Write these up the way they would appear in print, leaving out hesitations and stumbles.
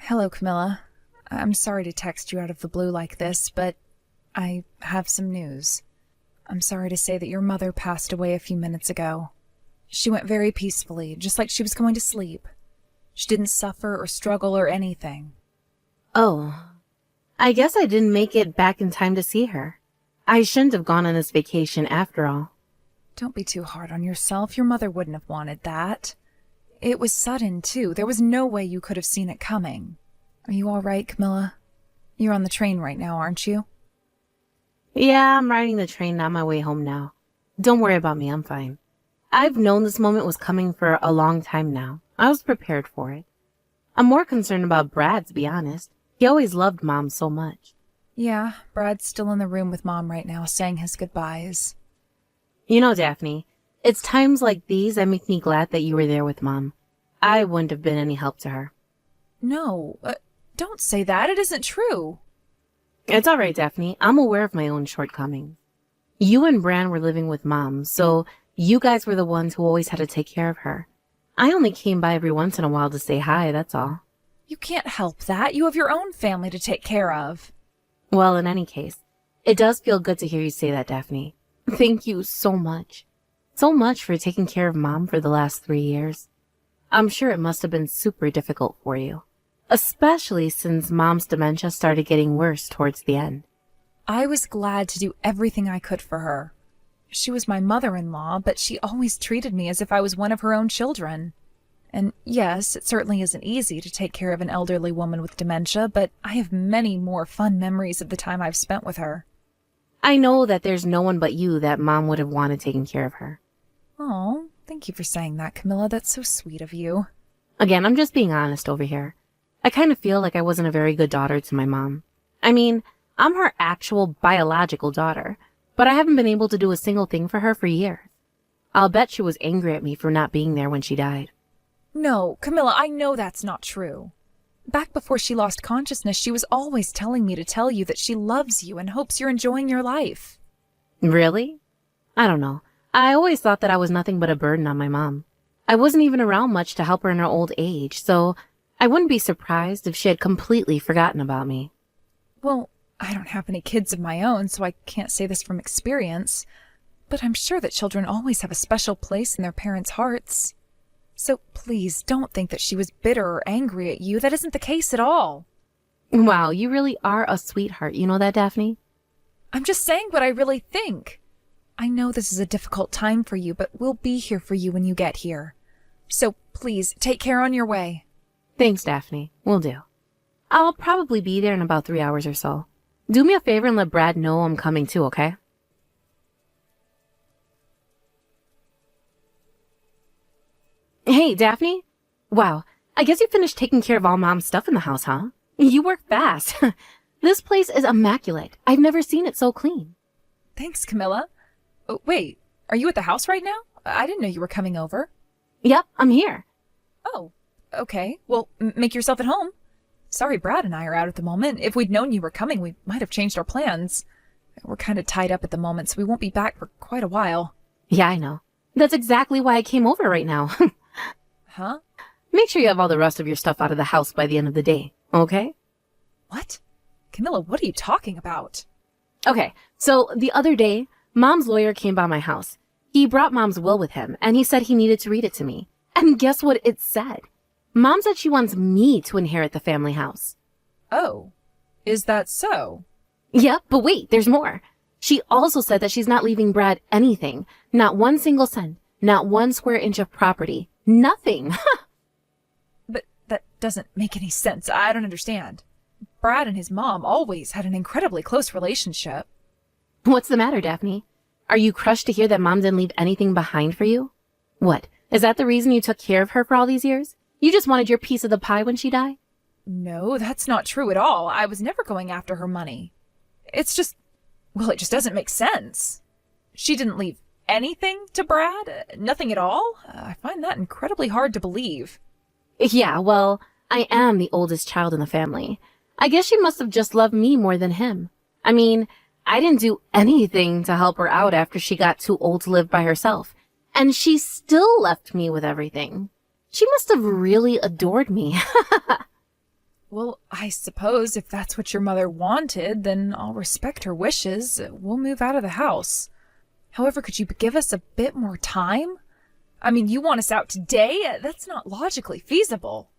Hello, Camilla. I'm sorry to text you out of the blue like this, but I have some news. I'm sorry to say that your mother passed away a few minutes ago. She went very peacefully, just like she was going to sleep. She didn't suffer or struggle or anything. Oh, I guess I didn't make it back in time to see her. I shouldn't have gone on this vacation after all. Don't be too hard on yourself. Your mother wouldn't have wanted that. It was sudden, too. There was no way you could have seen it coming. Are you all right, Camilla? You're on the train right now, aren't you? Yeah, I'm riding the train on my way home now. Don't worry about me, I'm fine. I've known this moment was coming for a long time now. I was prepared for it. I'm more concerned about Brad, to be honest. He always loved Mom so much. Yeah, Brad's still in the room with Mom right now, saying his goodbyes. You know, Daphne, it's times like these that make me glad that you were there with Mom. I wouldn't have been any help to her. No, don't say that. It isn't true. It's all right, Daphne. I'm aware of my own shortcomings. You and Bran were living with Mom, so you guys were the ones who always had to take care of her. I only came by every once in a while to say hi, that's all. You can't help that. You have your own family to take care of. Well, in any case, it does feel good to hear you say that, Daphne. Thank you so much. So much for taking care of Mom for the last 3 years. I'm sure it must have been super difficult for you, especially since Mom's dementia started getting worse towards the end. I was glad to do everything I could for her. She was my mother-in-law, but she always treated me as if I was one of her own children. And yes, it certainly isn't easy to take care of an elderly woman with dementia, but I have many more fun memories of the time I've spent with her. I know that there's no one but you that Mom would have wanted taking care of her. Oh, thank you for saying that, Camilla. That's so sweet of you. Again, I'm just being honest over here. I kind of feel like I wasn't a very good daughter to my mom. I mean, I'm her actual biological daughter, but I haven't been able to do a single thing for her for years. I'll bet she was angry at me for not being there when she died. No, Camilla, I know that's not true. Back before she lost consciousness, she was always telling me to tell you that she loves you and hopes you're enjoying your life. Really? I don't know. I always thought that I was nothing but a burden on my mom. I wasn't even around much to help her in her old age, so I wouldn't be surprised if she had completely forgotten about me. Well, I don't have any kids of my own, so I can't say this from experience, but I'm sure that children always have a special place in their parents' hearts. So please don't think that she was bitter or angry at you. That isn't the case at all. Wow, you really are a sweetheart. You know that, Daphne? I'm just saying what I really think. I know this is a difficult time for you, but we'll be here for you when you get here. So please, take care on your way. Thanks, Daphne. Will do. I'll probably be there in about 3 hours or so. Do me a favor and let Brad know I'm coming too, okay? Hey, Daphne? Wow, I guess you finished taking care of all Mom's stuff in the house, huh? You work fast. This place is immaculate. I've never seen it so clean. Thanks, Camilla. Oh, wait, are you at the house right now? I didn't know you were coming over. Yep, I'm here. Oh, okay. Well, make yourself at home. Sorry, Brad and I are out at the moment. If we'd known you were coming, we might have changed our plans. We're kind of tied up at the moment, so we won't be back for quite a while. Yeah, I know. That's exactly why I came over right now. Huh? Make sure you have all the rest of your stuff out of the house by the end of the day, okay? What? Camilla, what are you talking about? Okay, so the other day, Mom's lawyer came by my house. He brought Mom's will with him, and he said he needed to read it to me. And guess what it said? Mom said she wants me to inherit the family house. Oh, is that so? Yep, but wait, there's more. She also said that she's not leaving Brad anything. Not one single cent. Not 1 square inch of property. Nothing. But that doesn't make any sense. I don't understand. Brad and his mom always had an incredibly close relationship. What's the matter, Daphne? Are you crushed to hear that Mom didn't leave anything behind for you? What, is that the reason you took care of her for all these years? You just wanted your piece of the pie when she died? No, that's not true at all. I was never going after her money. It's just, well, it just doesn't make sense. She didn't leave anything to Brad? Nothing at all? I find that incredibly hard to believe. Yeah, well, I am the oldest child in the family. I guess she must have just loved me more than him. I mean, I didn't do anything to help her out after she got too old to live by herself. And she still left me with everything. She must have really adored me. Well, I suppose if that's what your mother wanted, then I'll respect her wishes. We'll move out of the house. However, could you give us a bit more time? I mean, you want us out today? That's not logically feasible.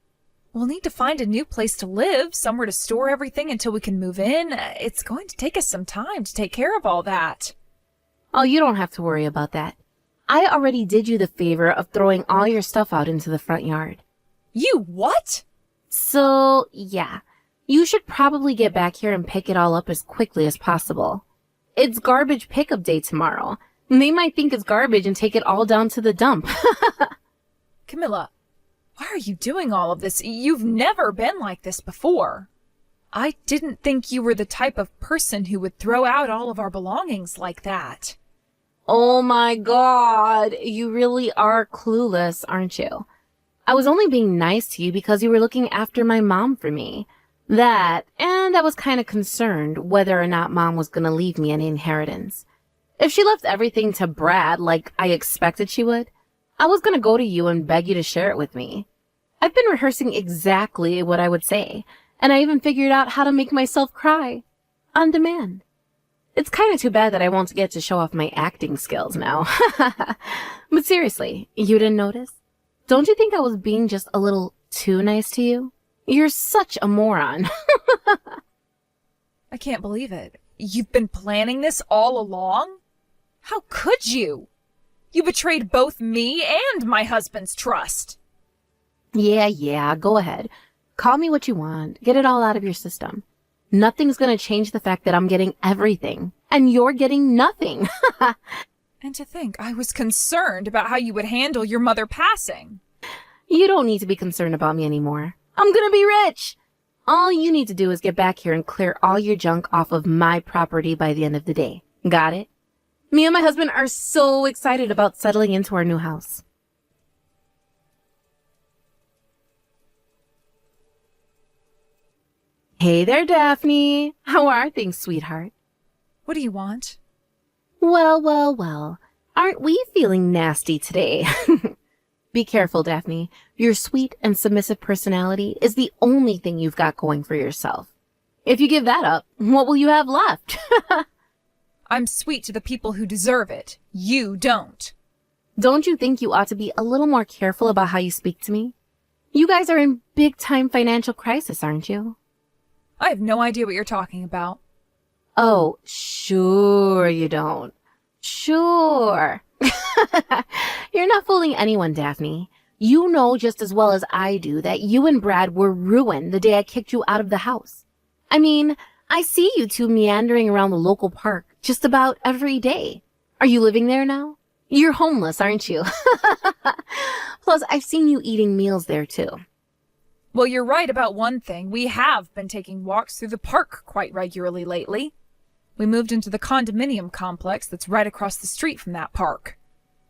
We'll need to find a new place to live, somewhere to store everything until we can move in. It's going to take us some time to take care of all that. Oh, you don't have to worry about that. I already did you the favor of throwing all your stuff out into the front yard. You what? So, yeah, you should probably get back here and pick it all up as quickly as possible. It's garbage pickup day tomorrow. They might think it's garbage and take it all down to the dump. Camilla, why are you doing all of this? You've never been like this before. I didn't think you were the type of person who would throw out all of our belongings like that. Oh my God, you really are clueless, aren't you? I was only being nice to you because you were looking after my mom for me. That, and I was kind of concerned whether or not Mom was going to leave me any inheritance. If she left everything to Brad like I expected she would, I was going to go to you and beg you to share it with me. I've been rehearsing exactly what I would say, and I even figured out how to make myself cry. On demand. It's kind of too bad that I won't get to show off my acting skills now. But seriously, you didn't notice? Don't you think I was being just a little too nice to you? You're such a moron. I can't believe it. You've been planning this all along? How could you? You betrayed both me and my husband's trust. Yeah, go ahead. Call me what you want. Get it all out of your system. Nothing's gonna change the fact that I'm getting everything, and you're getting nothing. And to think I was concerned about how you would handle your mother passing. You don't need to be concerned about me anymore. I'm gonna be rich. All you need to do is get back here and clear all your junk off of my property by the end of the day. Got it? Me and my husband are so excited about settling into our new house. Hey there, Daphne. How are things, sweetheart? What do you want? Well. Aren't we feeling nasty today? Be careful, Daphne. Your sweet and submissive personality is the only thing you've got going for yourself. If you give that up, what will you have left? I'm sweet to the people who deserve it. You don't. Don't you think you ought to be a little more careful about how you speak to me? You guys are in big-time financial crisis, aren't you? I have no idea what you're talking about. Oh, sure you don't. Sure. You're not fooling anyone, Daphne. You know just as well as I do that you and Brad were ruined the day I kicked you out of the house. I mean, I see you two meandering around the local park just about every day. Are you living there now? You're homeless, aren't you? Plus, I've seen you eating meals there too. Well, you're right about one thing. We have been taking walks through the park quite regularly lately. We moved into the condominium complex that's right across the street from that park.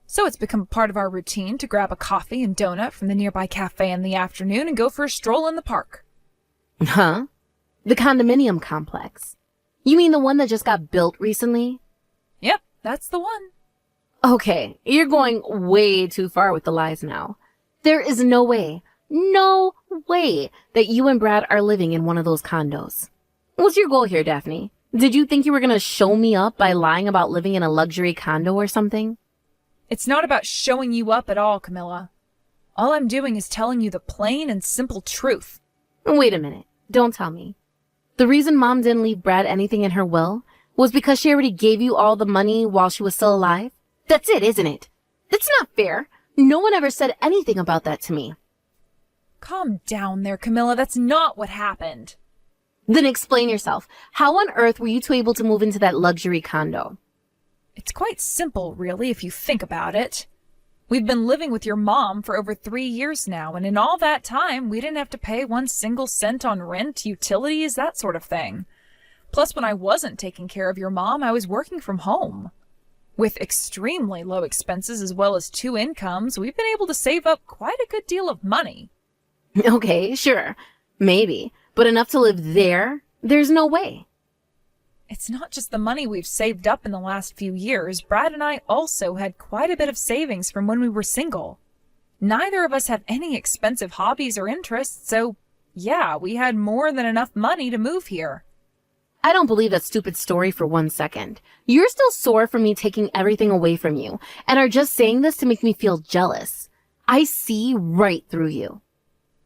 So it's become part of our routine to grab a coffee and donut from the nearby cafe in the afternoon and go for a stroll in the park. Huh? The condominium complex? You mean the one that just got built recently? Yep, that's the one. Okay, you're going way too far with the lies now. There is no way that you and Brad are living in one of those condos. What's your goal here, Daphne? Did you think you were going to show me up by lying about living in a luxury condo or something? It's not about showing you up at all, Camilla. All I'm doing is telling you the plain and simple truth. Wait a minute. Don't tell me. The reason Mom didn't leave Brad anything in her will was because she already gave you all the money while she was still alive? That's it, isn't it? That's not fair. No one ever said anything about that to me. Calm down there, Camilla. That's not what happened. Then explain yourself. How on earth were you two able to move into that luxury condo? It's quite simple, really, if you think about it. We've been living with your mom for over 3 years now, and in all that time, we didn't have to pay 1 single cent on rent, utilities, that sort of thing. Plus, when I wasn't taking care of your mom, I was working from home. With extremely low expenses as well as 2 incomes, we've been able to save up quite a good deal of money. Okay, sure. Maybe. But enough to live there? There's no way. It's not just the money we've saved up in the last few years. Brad and I also had quite a bit of savings from when we were single. Neither of us have any expensive hobbies or interests, so Yeah, we had more than enough money to move here. I don't believe that stupid story for 1 second. You're still sore for me taking everything away from you and are just saying this to make me feel jealous. I see right through you.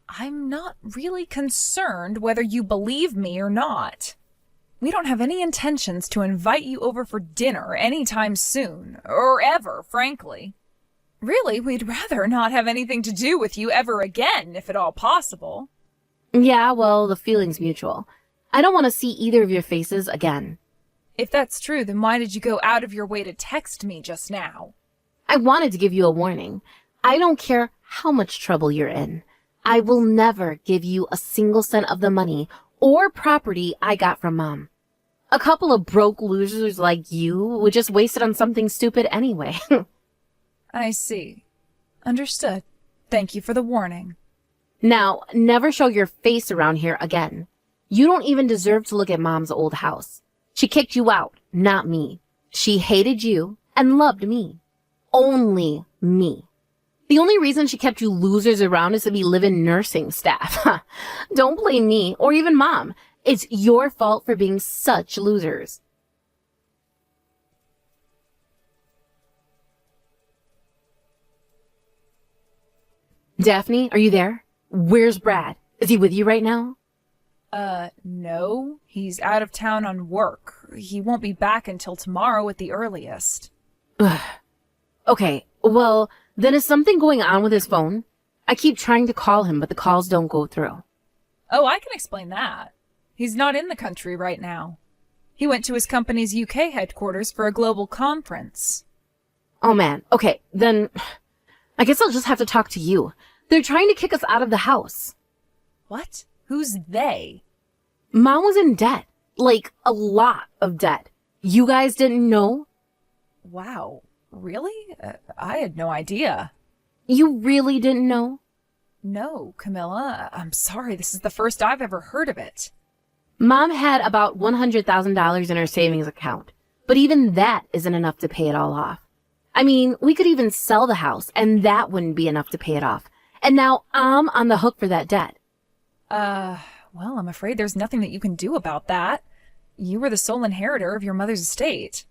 I'm not really concerned whether you believe me or not. We don't have any intentions to invite you over for dinner anytime soon, or ever, frankly. Really, we'd rather not have anything to do with you ever again, if at all possible. Yeah, well, the feeling's mutual. I don't want to see either of your faces again. If that's true, then why did you go out of your way to text me just now? I wanted to give you a warning. I don't care how much trouble you're in. I will never give you a single cent of the money or property I got from Mom. A couple of broke losers like you would just waste it on something stupid anyway. I see. Understood. Thank you for the warning. Now, never show your face around here again. You don't even deserve to look at Mom's old house. She kicked you out, not me. She hated you and loved me. Only me. The only reason she kept you losers around is to be live-in nursing staff. Don't blame me or even Mom. It's your fault for being such losers. Daphne, are you there? Where's Brad? Is he with you right now? No. He's out of town on work. He won't be back until tomorrow at the earliest. Ugh. Okay, well, then is something going on with his phone? I keep trying to call him, but the calls don't go through. Oh, I can explain that. He's not in the country right now. He went to his company's UK headquarters for a global conference. Oh man, okay, then I guess I'll just have to talk to you. They're trying to kick us out of the house. What? Who's they? Mom was in debt. Like, a lot of debt. You guys didn't know? Wow. Really? I had no idea. You really didn't know? No, Camilla. I'm sorry. This is the first I've ever heard of it. Mom had about $100,000 in her savings account, but even that isn't enough to pay it all off. I mean, we could even sell the house, and that wouldn't be enough to pay it off. And now I'm on the hook for that debt. Well, I'm afraid there's nothing that you can do about that. You were the sole inheritor of your mother's estate.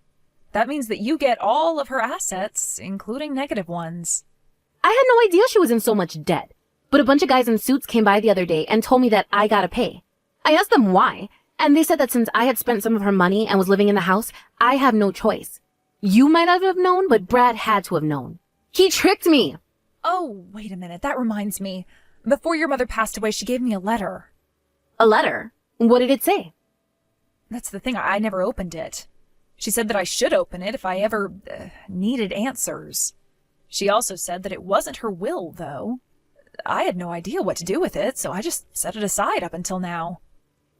That means that you get all of her assets, including negative ones. I had no idea she was in so much debt, but a bunch of guys in suits came by the other day and told me that I gotta pay. I asked them why, and they said that since I had spent some of her money and was living in the house, I have no choice. You might not have known, but Brad had to have known. He tricked me. Oh, wait a minute. That reminds me. Before your mother passed away, she gave me a letter. A letter? What did it say? That's the thing. I never opened it. She said that I should open it if I ever needed answers. She also said that it wasn't her will, though. I had no idea what to do with it, so I just set it aside up until now.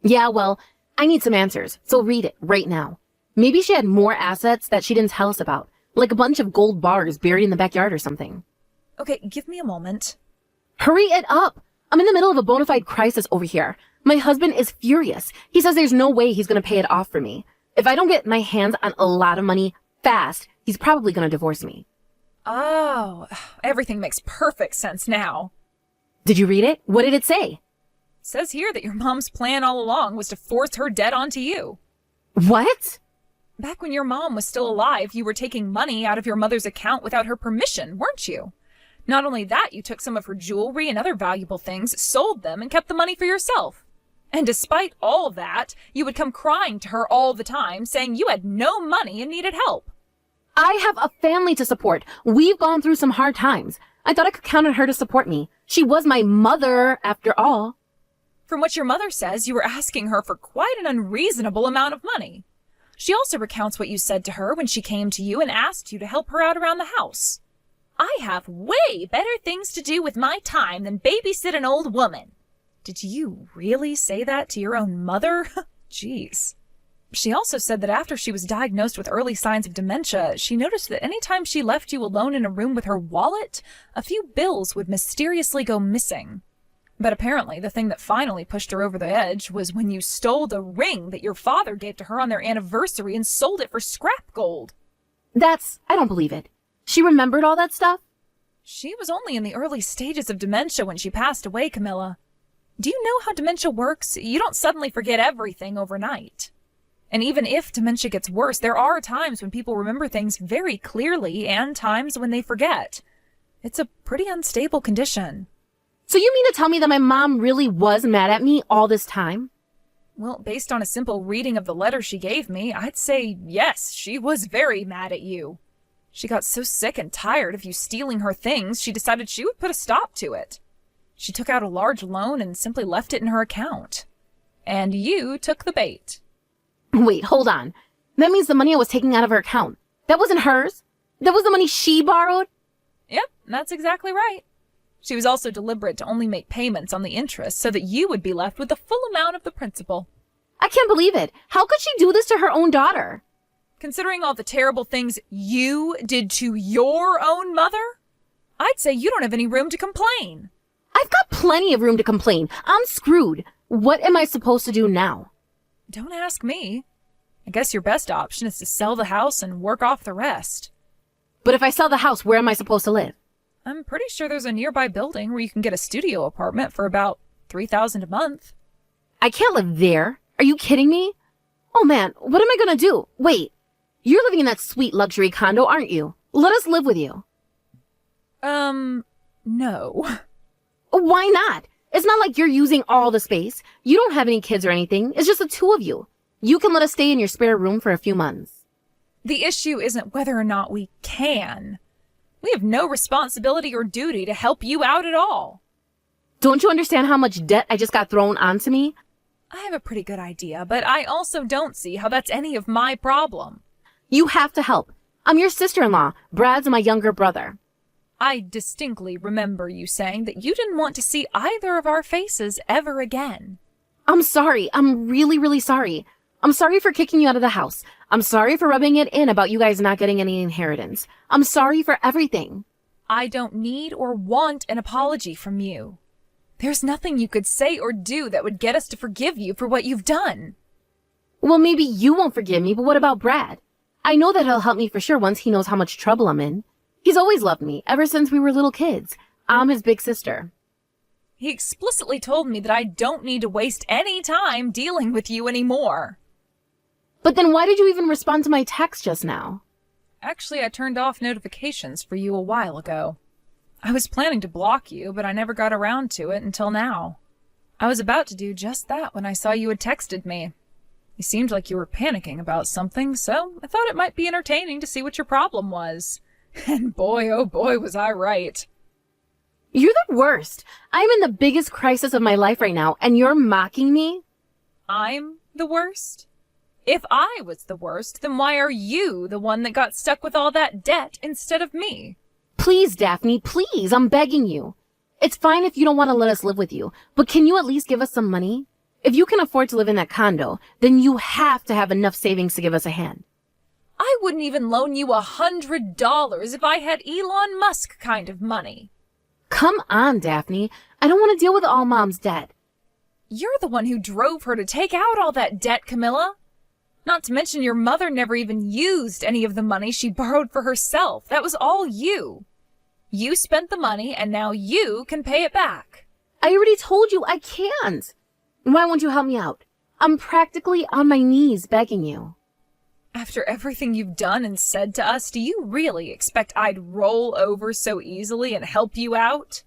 Yeah, well, I need some answers, so read it right now. Maybe she had more assets that she didn't tell us about, like a bunch of gold bars buried in the backyard or something. Okay, give me a moment. Hurry it up! I'm in the middle of a bona fide crisis over here. My husband is furious. He says there's no way he's going to pay it off for me. If I don't get my hands on a lot of money fast, he's probably going to divorce me. Oh, everything makes perfect sense now. Did you read it? What did it say? It says here that your mom's plan all along was to force her debt onto you. What? Back when your mom was still alive, you were taking money out of your mother's account without her permission, weren't you? Not only that, you took some of her jewelry and other valuable things, sold them, and kept the money for yourself. And despite all that, you would come crying to her all the time, saying you had no money and needed help. I have a family to support. We've gone through some hard times. I thought I could count on her to support me. She was my mother, after all. From what your mother says, you were asking her for quite an unreasonable amount of money. She also recounts what you said to her when she came to you and asked you to help her out around the house. I have way better things to do with my time than babysit an old woman. Did you really say that to your own mother? Jeez. She also said that after she was diagnosed with early signs of dementia, she noticed that any time she left you alone in a room with her wallet, a few bills would mysteriously go missing. But apparently the thing that finally pushed her over the edge was when you stole the ring that your father gave to her on their anniversary and sold it for scrap gold. I don't believe it. She remembered all that stuff? She was only in the early stages of dementia when she passed away, Camilla. Do you know how dementia works? You don't suddenly forget everything overnight. And even if dementia gets worse, there are times when people remember things very clearly and times when they forget. It's a pretty unstable condition. So you mean to tell me that my mom really was mad at me all this time? Well, based on a simple reading of the letter she gave me, I'd say yes, she was very mad at you. She got so sick and tired of you stealing her things, she decided she would put a stop to it. She took out a large loan and simply left it in her account. And you took the bait. Wait, hold on. That means the money I was taking out of her account, that wasn't hers? That was the money she borrowed? Yep, that's exactly right. She was also deliberate to only make payments on the interest so that you would be left with the full amount of the principal. I can't believe it. How could she do this to her own daughter? Considering all the terrible things you did to your own mother, I'd say you don't have any room to complain. I've got plenty of room to complain. I'm screwed. What am I supposed to do now? Don't ask me. I guess your best option is to sell the house and work off the rest. But if I sell the house, where am I supposed to live? I'm pretty sure there's a nearby building where you can get a studio apartment for about $3,000 a month. I can't live there. Are you kidding me? Oh man, what am I gonna do? Wait, you're living in that sweet luxury condo, aren't you? Let us live with you. No. Why not? It's not like you're using all the space. You don't have any kids or anything. It's just the two of you. You can let us stay in your spare room for a few months. The issue isn't whether or not we can. We have no responsibility or duty to help you out at all. Don't you understand how much debt I just got thrown onto me? I have a pretty good idea, but I also don't see how that's any of my problem. You have to help. I'm your sister-in-law. Brad's my younger brother. I distinctly remember you saying that you didn't want to see either of our faces ever again. I'm sorry. I'm really, really sorry. I'm sorry for kicking you out of the house. I'm sorry for rubbing it in about you guys not getting any inheritance. I'm sorry for everything. I don't need or want an apology from you. There's nothing you could say or do that would get us to forgive you for what you've done. Well, maybe you won't forgive me, but what about Brad? I know that he'll help me for sure once he knows how much trouble I'm in. He's always loved me, ever since we were little kids. I'm his big sister. He explicitly told me that I don't need to waste any time dealing with you anymore. But then why did you even respond to my text just now? Actually, I turned off notifications for you a while ago. I was planning to block you, but I never got around to it until now. I was about to do just that when I saw you had texted me. You seemed like you were panicking about something, so I thought it might be entertaining to see what your problem was. And boy, oh boy, was I right. You're the worst. I'm in the biggest crisis of my life right now, and you're mocking me? I'm the worst? If I was the worst, then why are you the one that got stuck with all that debt instead of me? Please, Daphne, please, I'm begging you. It's fine if you don't want to let us live with you, but can you at least give us some money? If you can afford to live in that condo, then you have to have enough savings to give us a hand. I wouldn't even loan you $100 if I had Elon Musk kind of money. Come on, Daphne. I don't want to deal with all Mom's debt. You're the one who drove her to take out all that debt, Camilla. Not to mention your mother never even used any of the money she borrowed for herself. That was all you. You spent the money, and now you can pay it back. I already told you I can't. Why won't you help me out? I'm practically on my knees begging you. After everything you've done and said to us, do you really expect I'd roll over so easily and help you out?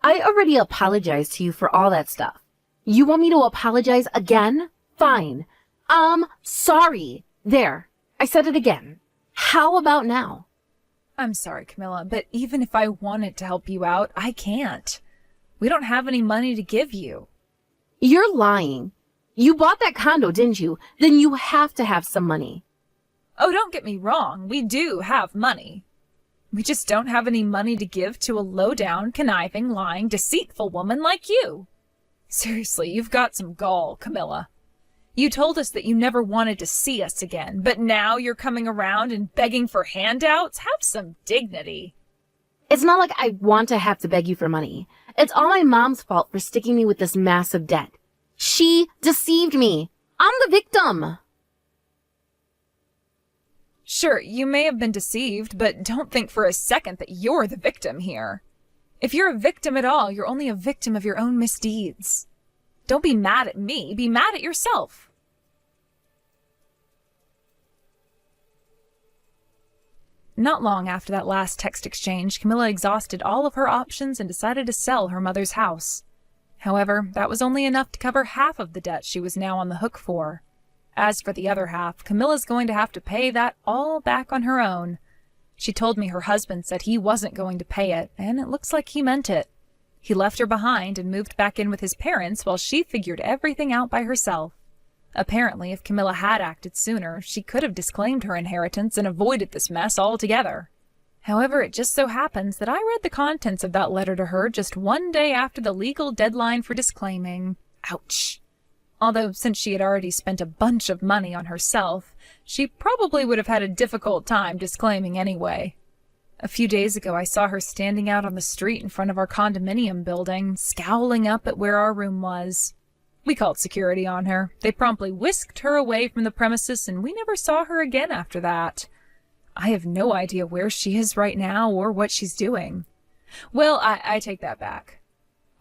I already apologized to you for all that stuff. You want me to apologize again? Fine. Sorry. There. I said it again. How about now? I'm sorry, Camilla, but even if I wanted to help you out, I can't. We don't have any money to give you. You're lying. You bought that condo, didn't you? Then you have to have some money. Oh, don't get me wrong. We do have money. We just don't have any money to give to a low-down, conniving, lying, deceitful woman like you. Seriously, you've got some gall, Camilla. You told us that you never wanted to see us again, but now you're coming around and begging for handouts? Have some dignity. It's not like I want to have to beg you for money. It's all my mom's fault for sticking me with this massive debt. She deceived me. I'm the victim. Sure, you may have been deceived, but don't think for a second that you're the victim here. If you're a victim at all, you're only a victim of your own misdeeds. Don't be mad at me, be mad at yourself. Not long after that last text exchange, Camilla exhausted all of her options and decided to sell her mother's house. However, that was only enough to cover half of the debt she was now on the hook for. As for the other half, Camilla's going to have to pay that all back on her own. She told me her husband said he wasn't going to pay it, and it looks like he meant it. He left her behind and moved back in with his parents while she figured everything out by herself. Apparently, if Camilla had acted sooner, she could have disclaimed her inheritance and avoided this mess altogether. However, it just so happens that I read the contents of that letter to her just one day after the legal deadline for disclaiming. Ouch! Although, since she had already spent a bunch of money on herself, she probably would have had a difficult time disclaiming anyway. A few days ago, I saw her standing out on the street in front of our condominium building, scowling up at where our room was. We called security on her. They promptly whisked her away from the premises, and we never saw her again after that. I have no idea where she is right now or what she's doing. Well, I take that back.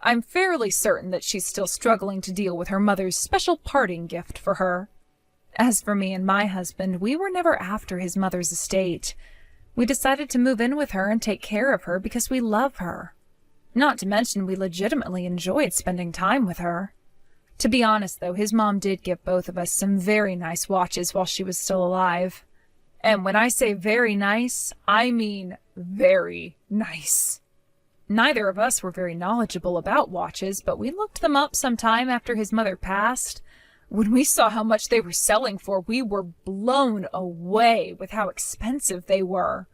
I'm fairly certain that she's still struggling to deal with her mother's special parting gift for her. As for me and my husband, we were never after his mother's estate. We decided to move in with her and take care of her because we love her. Not to mention we legitimately enjoyed spending time with her. To be honest, though, his mom did give both of us some very nice watches while she was still alive. And when I say very nice, I mean very nice. Neither of us were very knowledgeable about watches, but we looked them up sometime after his mother passed. When we saw how much they were selling for, we were blown away with how expensive they were.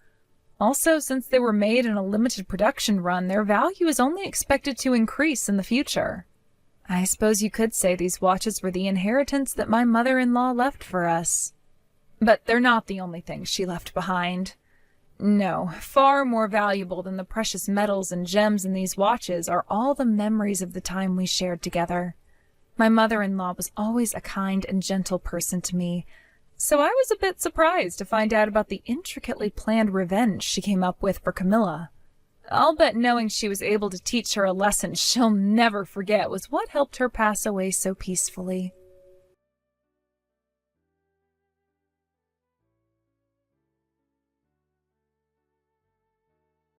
Also, since they were made in a limited production run, their value is only expected to increase in the future. I suppose you could say these watches were the inheritance that my mother-in-law left for us. But they're not the only things she left behind. No, far more valuable than the precious metals and gems in these watches are all the memories of the time we shared together. My mother-in-law was always a kind and gentle person to me, so I was a bit surprised to find out about the intricately planned revenge she came up with for Camilla. I'll bet knowing she was able to teach her a lesson she'll never forget was what helped her pass away so peacefully.